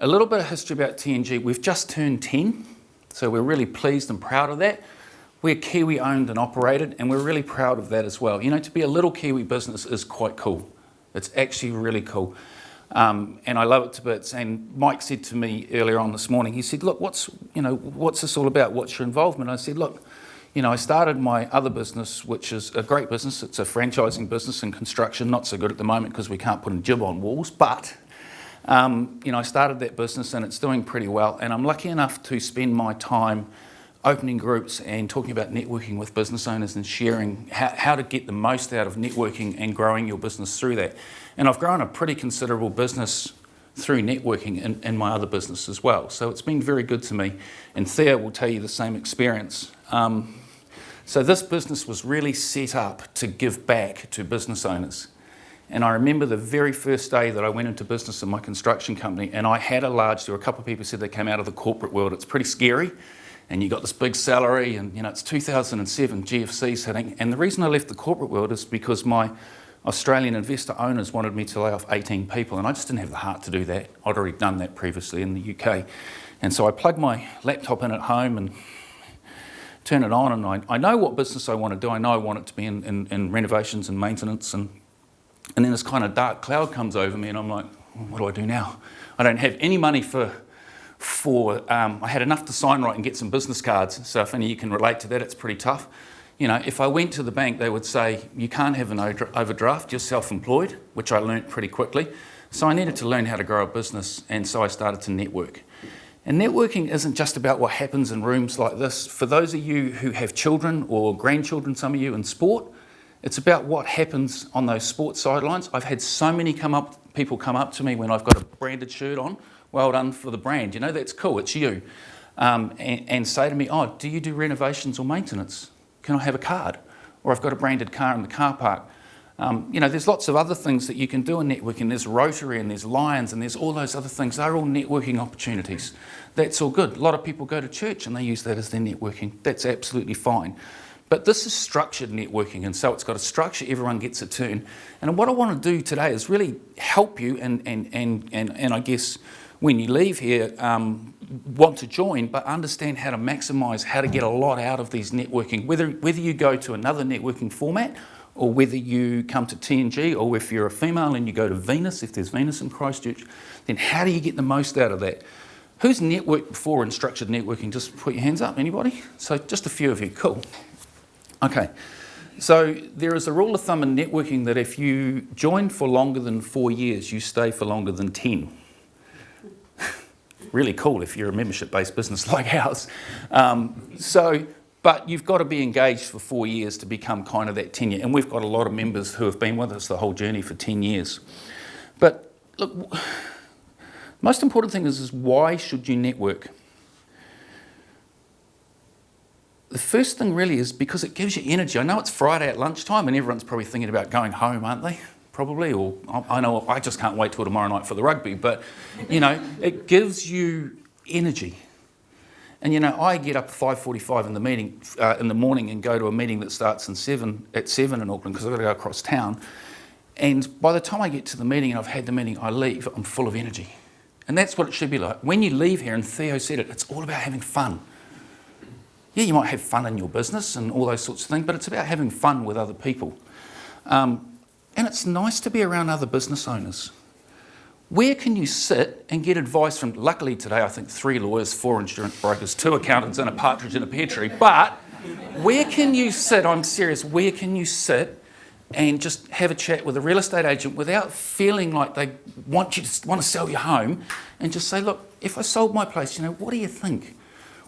A little bit of history about TNG. We've just turned 10, so we're really pleased and proud of that. We're Kiwi owned and operated, and we're really proud of that as well. You know, to be a little Kiwi business is quite cool. It's actually really cool. And I love it to bits. And Mike said to me earlier on this morning, he said, look, what's this all about? What's your involvement? I said, look, I started my other business, which is a great business. It's a franchising business in construction, not so good at the moment because we can't put a jib on walls, but I started that business and it's doing pretty well. And I'm lucky enough to spend my time opening groups and talking about networking with business owners and sharing how to get the most out of networking and growing your business through that. And I've grown a pretty considerable business through networking in my other business as well. So it's been very good to me. And Thea will tell you the same experience. So this business was really set up to give back to business owners. And I remember the very first day that I went into business in my construction company, and I had there were a couple of people who said they came out of the corporate world. It's pretty scary. And you got this big salary, and it's 2007, GFC's hitting. And the reason I left the corporate world is because my Australian investor owners wanted me to lay off 18 people, and I just didn't have the heart to do that. I'd already done that previously in the UK. And so I plugged my laptop in at home and turn it on, and I know what business I want to do. I know I want it to be in renovations and maintenance, and then this kind of dark cloud comes over me, and I'm like, what do I do now? I don't have any money I had enough to sign right and get some business cards, so if any of you can relate to that, it's pretty tough. If I went to the bank, they would say, you can't have an overdraft, you're self-employed, which I learnt pretty quickly. So I needed to learn how to grow a business, and so I started to network. And networking isn't just about what happens in rooms like this. For those of you who have children or grandchildren, some of you in sport, it's about what happens on those sports sidelines. I've had so many people come up to me when I've got a branded shirt on. Well done for the brand, that's cool, it's you. And say to me, oh, do you do renovations or maintenance? Can I have a card? Or I've got a branded car in the car park. There's lots of other things that you can do in networking. There's Rotary and there's Lions and there's all those other things. They're all networking opportunities. That's all good. A lot of people go to church and they use that as their networking. That's absolutely fine. But this is structured networking, and so it's got a structure, everyone gets a turn. And what I want to do today is really help you and I guess when you leave here, want to join, but understand how to maximise, how to get a lot out of these networking, whether you go to another networking format or whether you come to TNG, or if you're a female and you go to Venus, if there's Venus in Christchurch, then how do you get the most out of that? Who's networked before in structured networking? Just put your hands up, anybody? So just a few of you, cool. Okay, so there is a rule of thumb in networking that if you join for longer than 4 years, you stay for longer than 10. Really cool if you're a membership-based business like ours. But you've got to be engaged for 4 years to become kind of that tenure. And we've got a lot of members who have been with us the whole journey for 10 years. But look, most important thing is why should you network? The first thing really is because it gives you energy. I know it's Friday at lunchtime and everyone's probably thinking about going home, aren't they? Probably, or I know I just can't wait till tomorrow night for the rugby, but it gives you energy. And I get up at 5:45 in the morning and go to a meeting that starts at 7 in Auckland because I've got to go across town. And by the time I get to the meeting and I've had the meeting, I leave, I'm full of energy. And that's what it should be like. When you leave here, and Theo said it, it's all about having fun. Yeah, you might have fun in your business and all those sorts of things, but it's about having fun with other people. And it's nice to be around other business owners. Where can you sit and get advice from, luckily today I think 3 lawyers, 4 insurance brokers, 2 accountants and a partridge in a pear tree, but where can you sit, I'm serious, where can you sit and just have a chat with a real estate agent without feeling like they want to sell your home, and just say, look, if I sold my place, what do you think?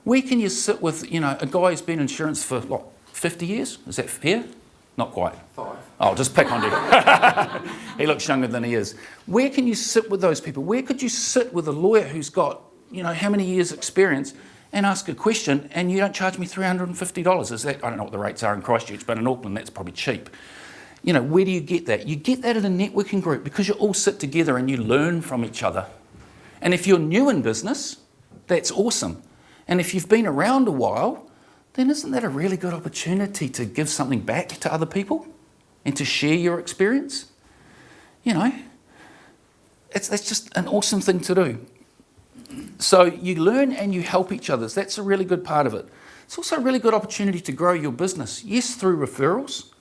Where can you sit with, a guy who's been in insurance for, 50 years? Is that fair? Not quite. 5. I'll just pick on you. He looks younger than he is. Where can you sit with those people? Where could you sit with a lawyer who's got, how many years experience and ask a question and you don't charge me $350? Is that, I don't know what the rates are in Christchurch, but in Auckland that's probably cheap. Where do you get that? You get that at a networking group because you all sit together and you learn from each other. And if you're new in business, that's awesome. And if you've been around a while, then isn't that a really good opportunity to give something back to other people and to share your experience? That's just an awesome thing to do. So you learn and you help each other. That's a really good part of it. It's also a really good opportunity to grow your business. Yes, through referrals.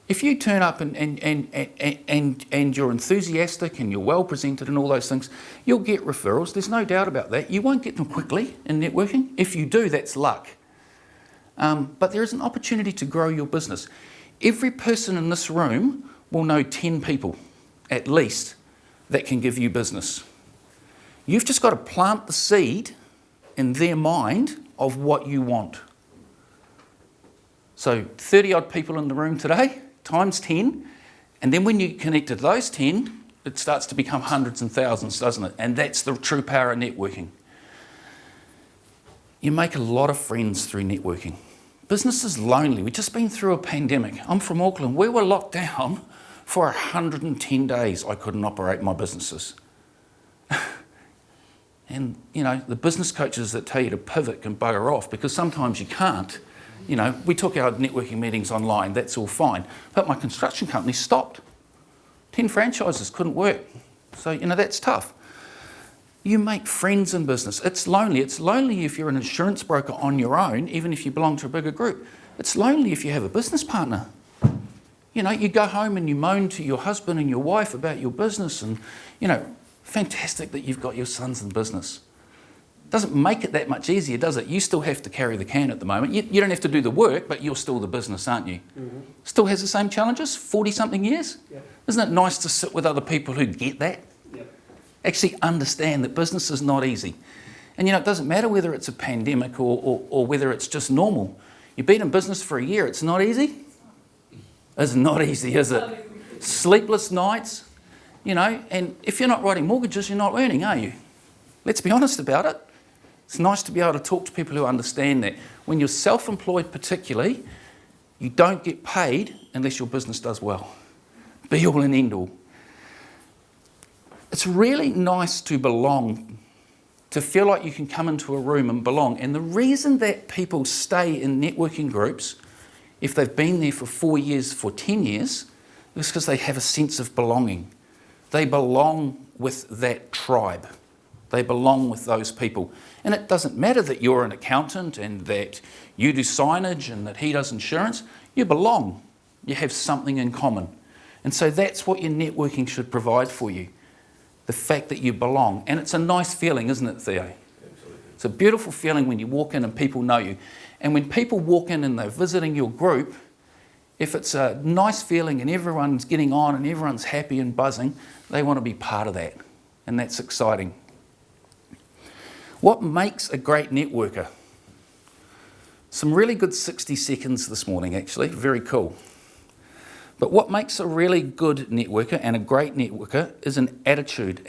If you turn up and you're enthusiastic and you're well presented and all those things, you'll get referrals. There's no doubt about that. You won't get them quickly in networking. If you do, that's luck. But there is an opportunity to grow your business. Every person in this room will know 10 people, at least, that can give you business. You've just got to plant the seed in their mind of what you want. So 30 odd people in the room today, times 10, and then when you connect to those 10, it starts to become hundreds and thousands, doesn't it? And that's the true power of networking. You make a lot of friends through networking. Business is lonely. We've just been through a pandemic. I'm from Auckland. We were locked down for 110 days. I couldn't operate my businesses. And, you know, the business coaches that tell you to pivot can bugger off because sometimes you can't. You know, we took our networking meetings online, that's all fine. But my construction company stopped. 10 franchises couldn't work. So, you know, that's tough. You make friends in business. It's lonely. It's lonely if you're an insurance broker on your own, even if you belong to a bigger group. It's lonely if you have a business partner. You know, you go home and you moan to your husband and your wife about your business and, you know, fantastic that you've got your sons in business. Doesn't make it that much easier, does it? You still have to carry the can at the moment. You don't have to do the work, but you're still the business, aren't you? Mm-hmm. Still has the same challenges, 40-something years? Yep. Isn't it nice to sit with other people who get that? Yep. Actually understand that business is not easy. And, you know, it doesn't matter whether it's a pandemic or whether it's just normal. You've been in business for a year, it's not easy? It's not easy, is it? Sleepless nights, you know, and if you're not writing mortgages, you're not earning, are you? Let's be honest about it. It's nice to be able to talk to people who understand that. When you're self-employed particularly, you don't get paid unless your business does well. Be all and end all. It's really nice to belong, to feel like you can come into a room and belong. And the reason that people stay in networking groups, if they've been there for 4 years, for 10 years, is because they have a sense of belonging. They belong with that tribe. They belong with those people. And it doesn't matter that you're an accountant and that you do signage and that he does insurance. You belong. You have something in common. And so that's what your networking should provide for you. The fact that you belong. And it's a nice feeling, isn't it, Theo? Absolutely. It's a beautiful feeling when you walk in and people know you. And when people walk in and they're visiting your group, if it's a nice feeling and everyone's getting on and everyone's happy and buzzing, they want to be part of that. And that's exciting. What makes a great networker? Some really good 60 seconds this morning, actually. Very cool. But what makes a really good networker and a great networker is an attitude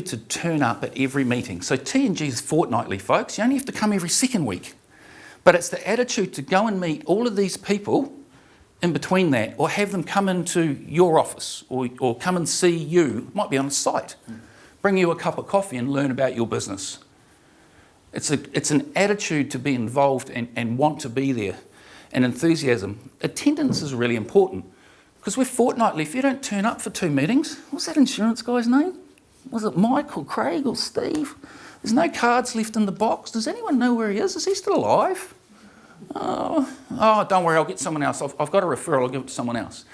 to turn up at every meeting. So T&G is fortnightly, folks. You only have to come every second week. But it's the attitude to go and meet all of these people in between that, or have them come into your office or come and see you. It might be on a site. Bring you a cup of coffee and learn about your business. It's an attitude to be involved and want to be there, and enthusiasm. Attendance is really important because we're fortnightly. If you don't turn up for 2 meetings, what's that insurance guy's name? Was it Mike or Craig or Steve? There's no cards left in the box. Does anyone know where he is? Is he still alive? Oh, don't worry, I'll get someone else. I've got a referral, I'll give it to someone else.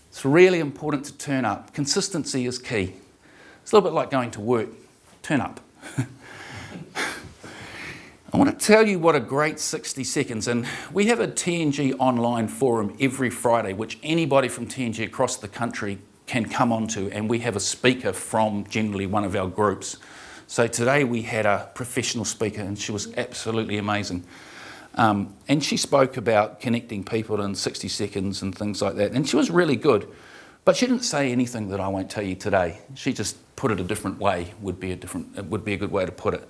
It's really important to turn up. Consistency is key. It's a little bit like going to work. Turn up. I want to tell you what a great 60 seconds, and we have a T&G online forum every Friday, which anybody from T&G across the country can come onto, and we have a speaker from generally one of our groups. So today we had a professional speaker, and she was absolutely amazing. And she spoke about connecting people in 60 seconds and things like that, and she was really good. But she didn't say anything that I won't tell you today. She just put it a different way, would be a good way to put it.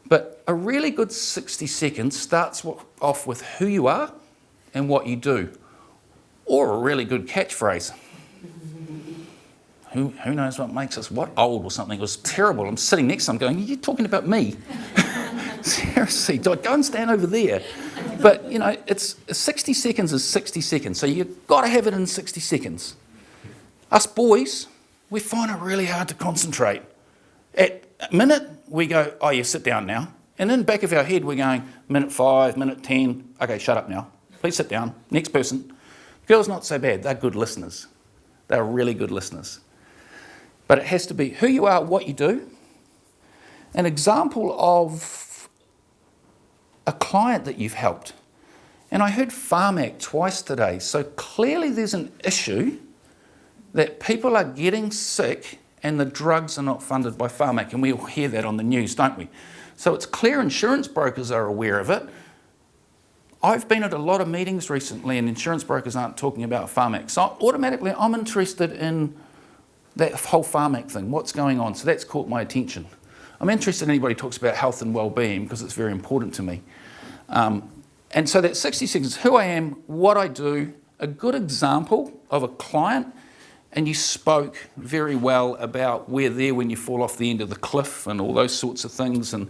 But a really good 60 seconds starts off with who you are and what you do, or a really good catchphrase. Who knows what makes us old or something? It was terrible. I'm sitting next to them going, you're talking about me. Seriously, go and stand over there. But, you know, it's 60 seconds is 60 seconds, so you've got to have it in 60 seconds. Us boys, we find it really hard to concentrate at minute, we go, oh, you sit down now. And in the back of our head, we're going, minute 5, minute 10, okay, shut up now. Please sit down. Next person. Girls, not so bad. They're good listeners. They're really good listeners. But it has to be who you are, what you do. An example of a client that you've helped. And I heard Pharmac twice today. So clearly there's an issue that people are getting sick and the drugs are not funded by Pharmac. And we all hear that on the news, don't we? So it's clear insurance brokers are aware of it. I've been at a lot of meetings recently and insurance brokers aren't talking about Pharmac. So automatically I'm interested in that whole Pharmac thing, what's going on. So that's caught my attention. I'm interested in anybody who talks about health and well-being because it's very important to me. And so that 60 seconds, who I am, what I do, a good example of a client, and you spoke very well about we're there when you fall off the end of the cliff and all those sorts of things. And,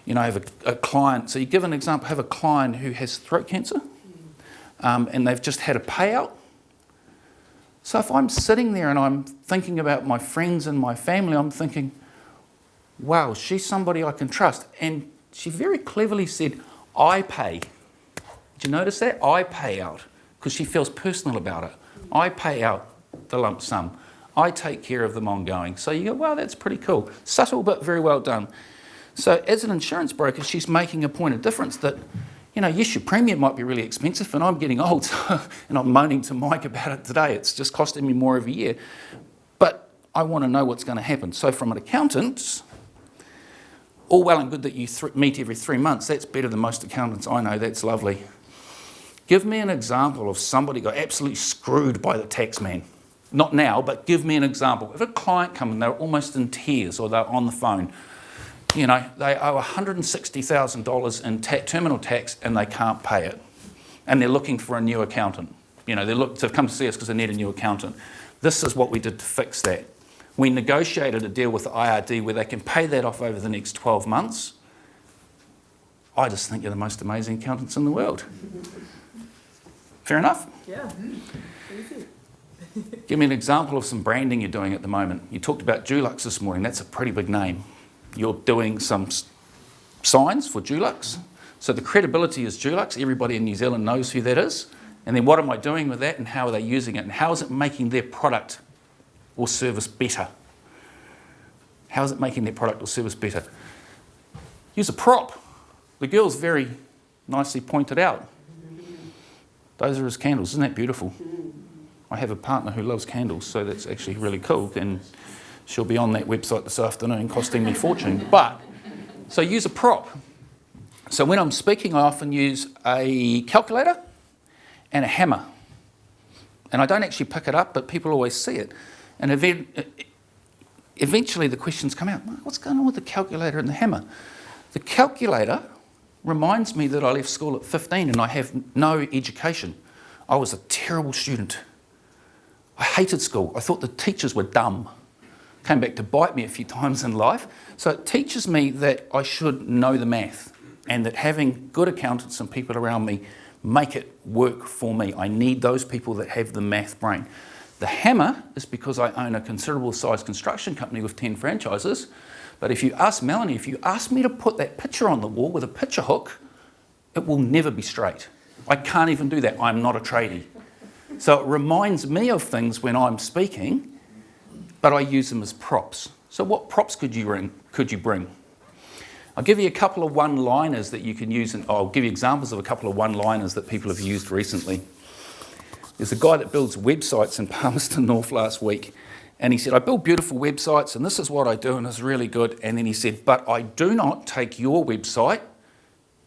you know, I have a client, so you give an example, have a client who has throat cancer and they've just had a payout. So if I'm sitting there and I'm thinking about my friends and my family, I'm thinking, wow, she's somebody I can trust. And she very cleverly said, I pay. Did you notice that? I pay out, because she feels personal about it. I pay out the lump sum. I take care of them ongoing. So you go, wow, that's pretty cool. Subtle, but very well done. So as an insurance broker, she's making a point of difference that, you know, yes, your premium might be really expensive and I'm getting old, and I'm moaning to Mike about it today. It's just costing me more every year. But I want to know what's going to happen. So from an accountant, all well and good that you meet every 3 months. That's better than most accountants I know. That's lovely. Give me an example of somebody got absolutely screwed by the tax man. Not now, but give me an example. If a client comes and they're almost in tears or they're on the phone, you know, they owe $160,000 in terminal tax and they can't pay it. And they're looking for a new accountant. You know, they've come to see us because they need a new accountant. This is what we did to fix that. We negotiated a deal with the IRD where they can pay that off over the next 12 months. I just think you're the most amazing accountants in the world. Fair enough? Yeah. Give me an example of some branding you're doing at the moment. You talked about Dulux this morning. That's a pretty big name. You're doing some signs for Dulux. So the credibility is Dulux. Everybody in New Zealand knows who that is. And then what am I doing with that and how are they using it? And how is it making their product or service better? How is it making their product or service better? Use a prop. The girl's very nicely pointed out. Those are his candles. Isn't that beautiful? I have a partner who loves candles, so that's actually really cool. And she'll be on that website this afternoon, costing me a fortune. But, so use a prop. So when I'm speaking, I often use a calculator and a hammer. And I don't actually pick it up, but people always see it. And eventually the questions come out, what's going on with the calculator and the hammer? The calculator reminds me that I left school at 15 and I have no education. I was a terrible student. I hated school. I thought the teachers were dumb. Came back to bite me a few times in life. So it teaches me that I should know the math and that having good accountants and people around me make it work for me. I need those people that have the math brain. The hammer is because I own a considerable size construction company with 10 franchises. But if you ask Melanie, if you ask me to put that picture on the wall with a picture hook, it will never be straight. I can't even do that. I'm not a tradie. So it reminds me of things when I'm speaking, but I use them as props. So what props could you bring? I'll give you a couple of one-liners that you can use, and I'll give you examples of a couple of one-liners that people have used recently. There's a guy that builds websites in Palmerston North last week, and he said, I build beautiful websites, and this is what I do, and it's really good. And then he said, but I do not take your website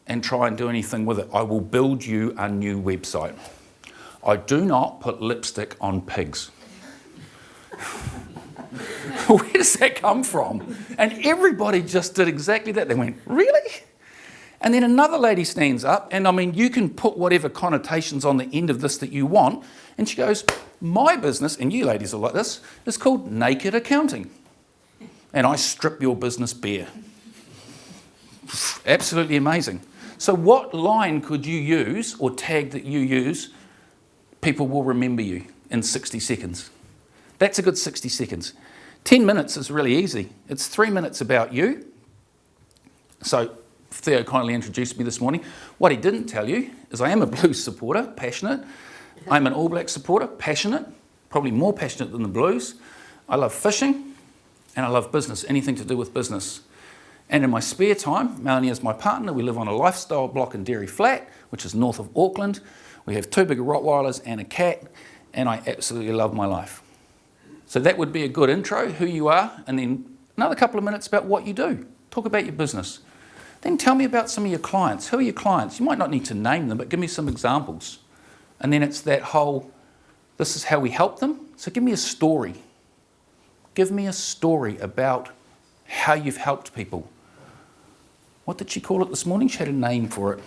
and try and do anything with it. I will build you a new website. I do not put lipstick on pigs. Where does that come from? And everybody just did exactly that. They went, really? And then another lady stands up, and I mean, you can put whatever connotations on the end of this that you want, and she goes, my business, and you ladies are like this, is called Naked Accounting. And I strip your business bare. Absolutely amazing. So what line could you use, or tag that you use, people will remember you in 60 seconds? That's a good 60 seconds. 10 minutes is really easy. It's 3 minutes about you. So Theo kindly introduced me this morning. What he didn't tell you is I am a Blues supporter, passionate. I'm an All Black supporter, passionate, probably more passionate than the Blues. I love fishing and I love business, anything to do with business. And in my spare time, Melanie is my partner. We live on a lifestyle block in Dairy Flat, which is north of Auckland. We have 2 big Rottweilers and a cat, and I absolutely love my life. So that would be a good intro, who you are, and then another couple of minutes about what you do. Talk about your business. Then tell me about some of your clients. Who are your clients? You might not need to name them, but give me some examples. And then it's that whole, this is how we help them. So give me a story. Give me a story about how you've helped people. What did she call it this morning? She had a name for it.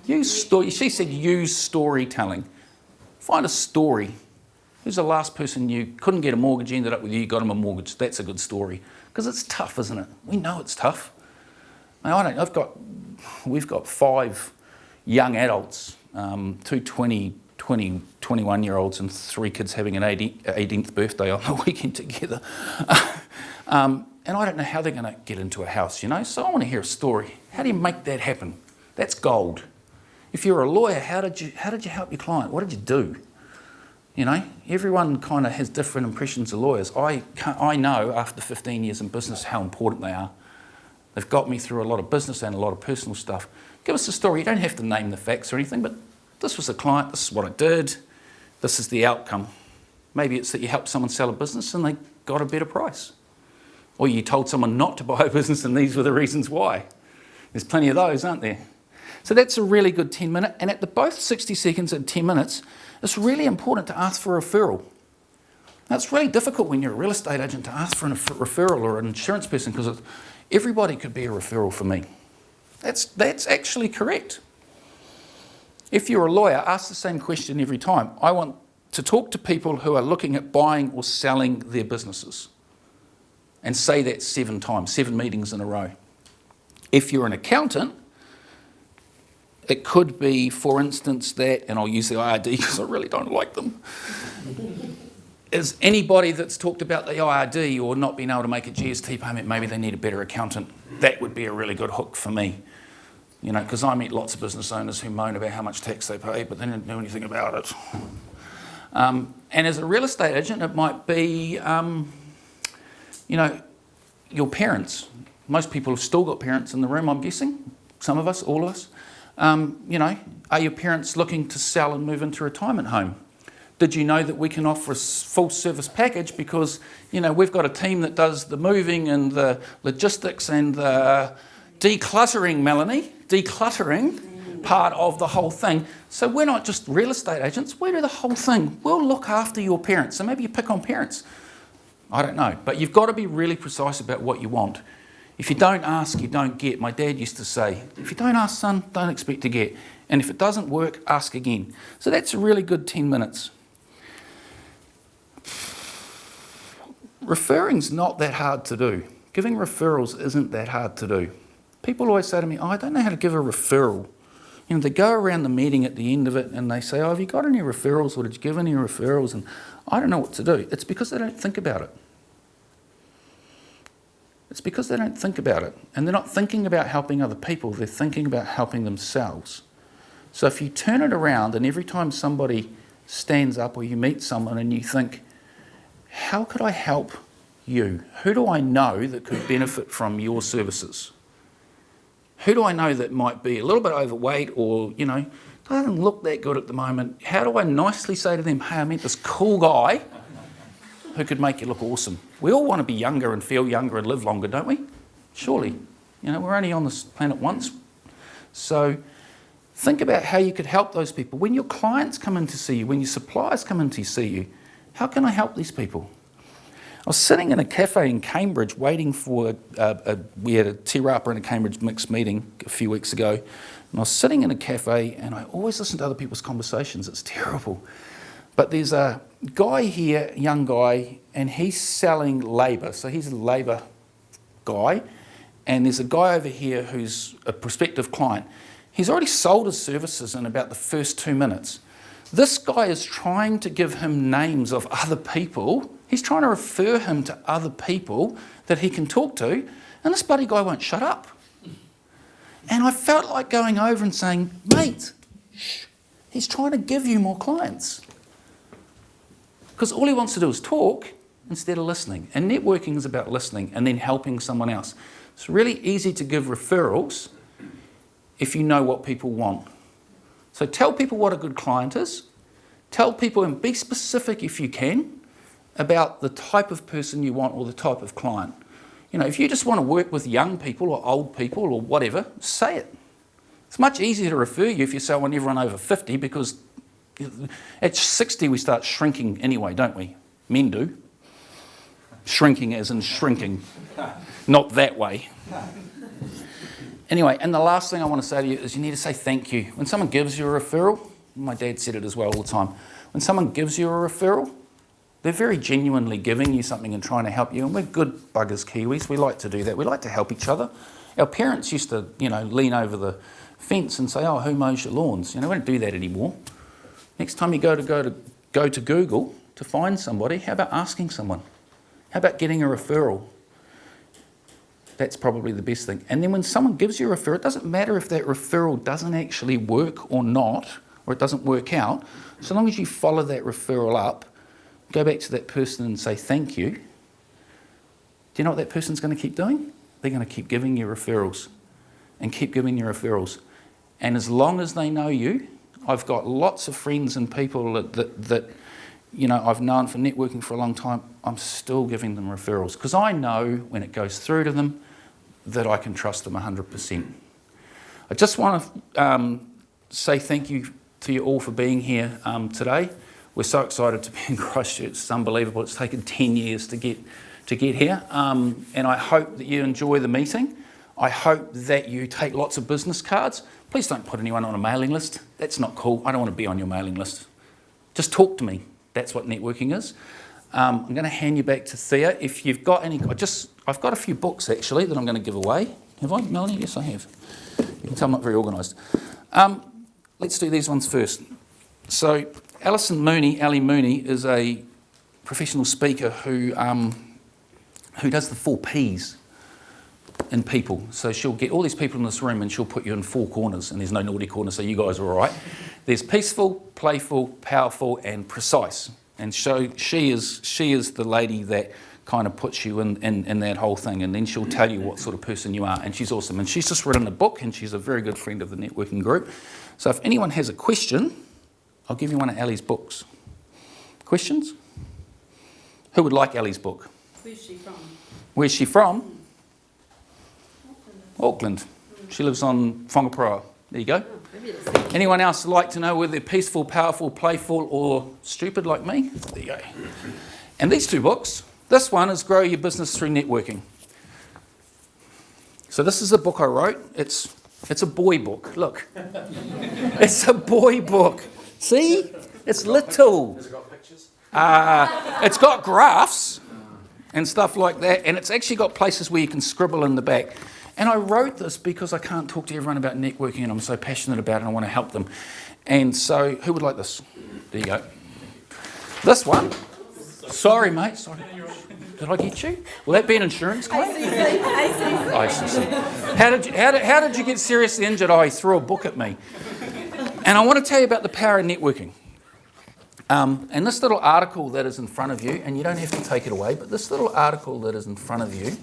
Use storytelling. She said use storytelling. Find a story. Who's the last person you couldn't get a mortgage, ended up with you, got him a mortgage? That's a good story. Because it's tough, isn't it? We know it's tough. We've got 5 young adults, 2 21-year-olds and 3 kids having an 18th birthday on the weekend together. And I don't know how they're going to get into a house, you know? So I want to hear a story. How do you make that happen? That's gold. If you're a lawyer, how did you help your client? What did you do? You know, everyone kind of has different impressions of lawyers. I know after 15 years in business how important they are. They've got me through a lot of business and a lot of personal stuff. Give us a story. You don't have to name the facts or anything, but this was a client, this is what I did, this is the outcome. Maybe it's that you helped someone sell a business and they got a better price. Or you told someone not to buy a business and these were the reasons why. There's plenty of those, aren't there? So that's a really good 10-minute. And at both 60 seconds and 10 minutes, it's really important to ask for a referral. Now, it's really difficult when you're a real estate agent to ask for a referral or an insurance person because everybody could be a referral for me. That's actually correct. If you're a lawyer, ask the same question every time. I want to talk to people who are looking at buying or selling their businesses. And say that 7 times, 7 meetings in a row. If you're an accountant, it could be, for instance, that, and I'll use the IRD because I really don't like them, is anybody that's talked about the IRD or not being able to make a GST payment, maybe they need a better accountant. That would be a really good hook for me. You know, because I meet lots of business owners who moan about how much tax they pay, but they don't do anything about it. And as a real estate agent, it might be... you know, your parents. Most people have still got parents in the room, I'm guessing. Some of us, all of us. You know, are your parents looking to sell and move into a retirement home? Did you know that we can offer a full service package because, you know, we've got a team that does the moving and the logistics and the decluttering, Melanie, decluttering part of the whole thing. So we're not just real estate agents, we do the whole thing. We'll look after your parents. So maybe you pick on parents. I don't know, but you've got to be really precise about what you want. If you don't ask, you don't get. My dad used to say, if you don't ask, son, don't expect to get. And if it doesn't work, ask again. So that's a really good 10 minutes. Referring's not that hard to do. Giving referrals isn't that hard to do. People always say to me, I don't know how to give a referral. You know, they go around the meeting at the end of it and they say, have you got any referrals or did you give any referrals? And I don't know what to do. It's because they don't think about it. It's because they don't think about it. And they're not thinking about helping other people, they're thinking about helping themselves. So if you turn it around and every time somebody stands up or you meet someone and you think, how could I help you? Who do I know that could benefit from your services? Who do I know that might be a little bit overweight or, you know, doesn't look that good at the moment? How do I nicely say to them, hey, I met this cool guy who could make you look awesome? We all want to be younger and feel younger and live longer, don't we? Surely. You know, we're only on this planet once. So think about how you could help those people. When your clients come in to see you, when your suppliers come in to see you, how can I help these people? I was sitting in a cafe in Cambridge waiting for, we had a Te Rapa and a Cambridge mixed meeting a few weeks ago, and I was sitting in a cafe and I always listen to other people's conversations, it's terrible. But there's a guy here, young guy, and he's selling labour, so he's a labour guy, and there's a guy over here who's a prospective client. He's already sold his services in about the first 2 minutes. This guy is trying to give him names of other people. He's trying to refer him to other people that he can talk to, and this bloody guy won't shut up. And I felt like going over and saying, mate, shh, he's trying to give you more clients. Because all he wants to do is talk instead of listening. And networking is about listening and then helping someone else. It's really easy to give referrals if you know what people want. So tell people what a good client is. Tell people, and be specific if you can, about the type of person you want or the type of client. You know, if you just want to work with young people or old people or whatever, say it. It's much easier to refer you if you say, I want everyone over 50, because at 60 we start shrinking anyway, don't we? Men do. Shrinking as in shrinking. Not that way. Anyway, and the last thing I want to say to you is you need to say thank you. When someone gives you a referral, my dad said it as well all the time, when someone gives you a referral, they're very genuinely giving you something and trying to help you. And we're good buggers, Kiwis. We like to do that. We like to help each other. Our parents used to, lean over the fence and say, oh, who mows your lawns? We don't do that anymore. Next time you go to Google to find somebody, how about asking someone? How about getting a referral? That's probably the best thing. And then when someone gives you a referral, it doesn't matter if that referral doesn't actually work or not, or it doesn't work out. So long as you follow that referral up, go back to that person and say thank you. Do you know what that person's going to keep doing? They're going to keep giving you referrals and keep giving you referrals. And as long as they know you, I've got lots of friends and people that I've known for networking for a long time, I'm still giving them referrals because I know when it goes through to them that I can trust them 100%. I just want to say thank you to you all for being here today. We're so excited to be in Christchurch. It's unbelievable. It's taken 10 years to get here. And I hope that you enjoy the meeting. I hope that you take lots of business cards. Please don't put anyone on a mailing list. That's not cool. I don't want to be on your mailing list. Just talk to me. That's what networking is. I'm going to hand you back to Thea. If you've got any... I've got a few books, actually, that I'm going to give away. Have I, Melanie? Yes, I have. You can tell I'm not very organised. Let's do these ones first. So... Ali Mooney is a professional speaker who does the 4 Ps in people. So she'll get all these people in this room and she'll put you in 4 corners, and there's no naughty corner, so you guys are all right. There's peaceful, playful, powerful, and precise. And so she is the lady that kind of puts you in that whole thing, and then she'll tell you what sort of person you are, and she's awesome. And she's just written a book, and she's a very good friend of the networking group. So if anyone has a question, I'll give you one of Ali's books. Questions? Who would like Ali's book? Where's she from? Where's she from? Auckland. She lives on Whangaparoa. There you go. Anyone else like to know whether they're peaceful, powerful, playful, or stupid like me? There you go. And these 2 books, this one is Grow Your Business Through Networking. So this is a book I wrote. It's a boy book. Look. It's a boy book. See? It's little. Has it got pictures? It's got graphs and stuff like that, and it's actually got places where you can scribble in the back. And I wrote this because I can't talk to everyone about networking, and I'm so passionate about it, and I want to help them. And so, who would like this? There you go. This one. Sorry, mate. Sorry. Did I get you? Will that be an insurance claim? ICC. How did you get seriously injured? Oh, he threw a book at me. And I want to tell you about the power of networking. And this little article that is in front of you, and you don't have to take it away, but this little article that is in front of you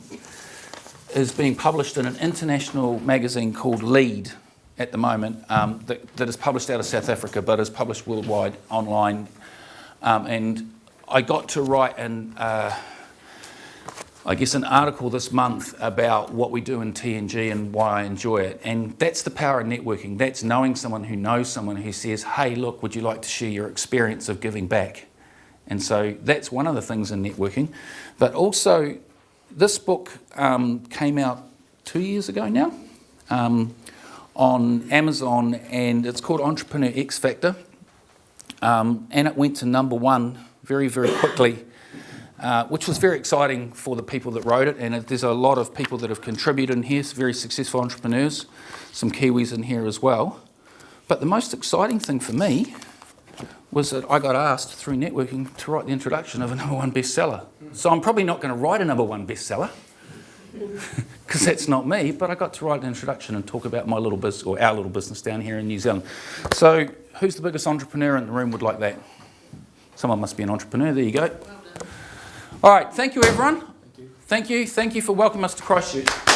is being published in an international magazine called Lead at the moment, that is published out of South Africa, but is published worldwide online. And I got to write an article this month about what we do in TNG and why I enjoy it. And that's the power of networking. That's knowing someone who knows someone who says, hey, look, would you like to share your experience of giving back? And so that's one of the things in networking. But also, this book came out 2 years ago now on Amazon, and it's called Entrepreneur X Factor. And it went to #1 very, very quickly. Which was very exciting for the people that wrote it, and there's a lot of people that have contributed in here, very successful entrepreneurs, some Kiwis in here as well. But the most exciting thing for me was that I got asked through networking to write the introduction of a number one bestseller. So I'm probably not going to write a number one bestseller, because that's not me, but I got to write an introduction and talk about my little business, or our little business down here in New Zealand. So who's the biggest entrepreneur in the room would like that? Someone must be an entrepreneur. There you go. Well done. All right, thank you, everyone. Thank you for welcoming us to Christchurch.